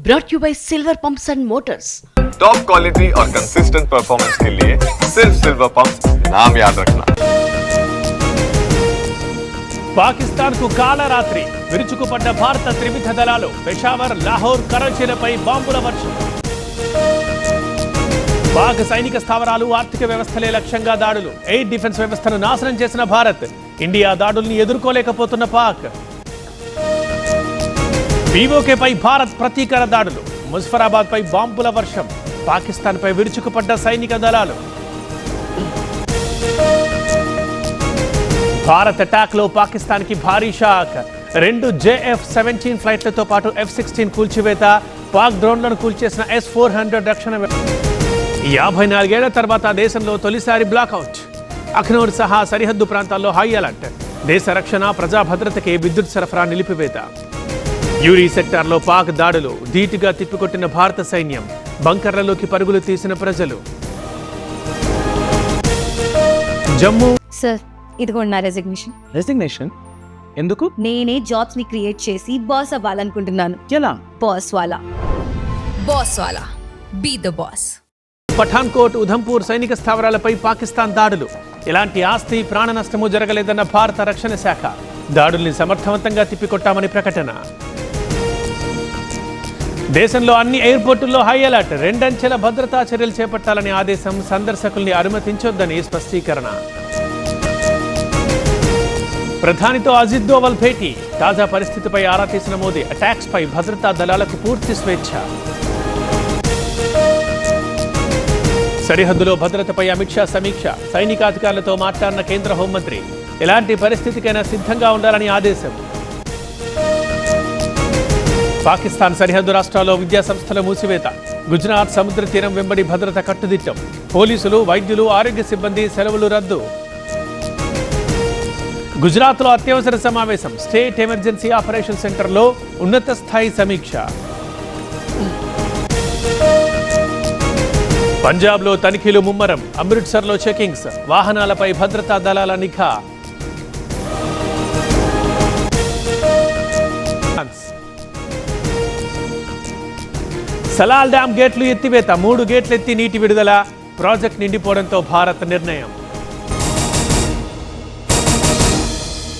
brought you by Silver Pumps and Motors. Top quality और consistent performance के लिए सिर्फ सिल्वर पंप्स नाम याद रखना। పాకిస్తాన్ కు కాలరాత్రి విరుచుకుపడ్డ భారత త్రివిధ దళాలు పెషావర్, లాహోర్, కరాచీలపై బాంబుల వర్షం. పాక్ సైనిక స్థావరాలు, ఆర్థిక వ్యవస్థలే లక్ష్యంగా దాడులు. ఎయిర్ డిఫెన్స్ వ్యవస్థను నాశనం చేసిన భారత్. ఇండియా దాడుల్ని ఎదుర్కోలేకపోతున్న పాక్. పీఓకే పై భారత్ ప్రతీకార దాడులు. ముజఫరాబాద్ పై బాంబుల వర్షం. పాకిస్తాన్ పై విరుచుకుపడ్డ సైనిక దళాలు. భారత్ అటాక్ లో పాకిస్తాన్ కి భారీ షాక్. 2 JF-17 ఫ్లైట్లతో పాటు F-16 కూల్చివేత. పాక్ డ్రోన్లను కూల్చేసిన S-400 రక్షణ. 54 ఏళ్ల తర్వాత దేశంలో తొలిసారి బ్లాక్అవుట్. అఖ్నూర్ సహా సరిహద్దు ప్రాంతాల్లో హై అలర్ట్. దేశ రక్షణ, ప్రజా భద్రతకే విద్యుత్ సరఫరా నిలిపివేత. యూరీ సెక్టార్లో పాక్ దాడులు. ధీటుగా తిప్పికొట్టిన భారత సైన్యం. బంకర్లలోకి పరుగులు తీసిన ప్రజలు. జమ్మూ. సార్, ఇదిగోండి నా రెసిగ్నేషన్. ఎందుకు? నేనే జాబ్స్ ని క్రియేట్ చేసి బాస్ అవ్వాలనుకుంటున్నాను. ఎలా? బాస్ వాలా be the boss. Pathankot, Udhampur సైనిక స్థావరాలపై పాకిస్తాన్ దాడులు. ఎలాంటి ఆస్తి, ప్రాణ నష్టము జరగలేదన్న భారత రక్షణ శాఖ. దాడుల్ని సమర్థవంతంగా తిప్పికొట్టామని ప్రకటన. దేశంలో అన్ని ఎయిర్పోర్టుల్లో హై అలర్ట్. 2 అంచెల భద్రతా చర్యలు చేపట్టాలని ఆదేశం. సందర్శకుల్ని అనుమతించొద్దని స్పష్టీకరణ. ప్రధానితో అజిత్ దోవల్ భేటీ. తాజా పరిస్థితిపై ఆరా తీసిన మోదీ. అటాక్స్ పై భద్రతా దళాలకు పూర్తి స్వేచ్ఛ. సరిహద్దులో భద్రతపై అమిత్ షా సమీక్ష. సైనికాధికారులతో మాట్లాడిన కేంద్ర హోంమంత్రి. ఎలాంటి పరిస్థితికైనా సిద్ధంగా ఉండాలని ఆదేశం. పాకిస్తాన్ సరిహద్దు రాష్ట్రాల్లో విద్యా సంస్థల మూసివేత. గుజరాత్ సముద్ర తీరం వెంబడి భద్రత కట్టుదిట్టం. పోలీసులు, వైద్యులు, ఆరోగ్య సిబ్బంది సెలవులు రద్దు. గుజరాత్లో అత్యవసర సమావేశం. స్టేట్ ఎమర్జెన్సీ ఆపరేషన్ సెంటర్లో ఉన్నత స్థాయి సమీక్ష. పంజాబ్లో తనిఖీలు ముమ్మరం. అమృత్సర్లో చెకింగ్స్. వాహనాలపై భద్రతా దళాల నిఘా. సలాల్ డ్యాం గేట్లు ఎత్తివేత. 3 గేట్లెత్తి నీటి విడుదల. ప్రాజెక్ట్ నిండిపోవడంతో భారత్ నిర్ణయం.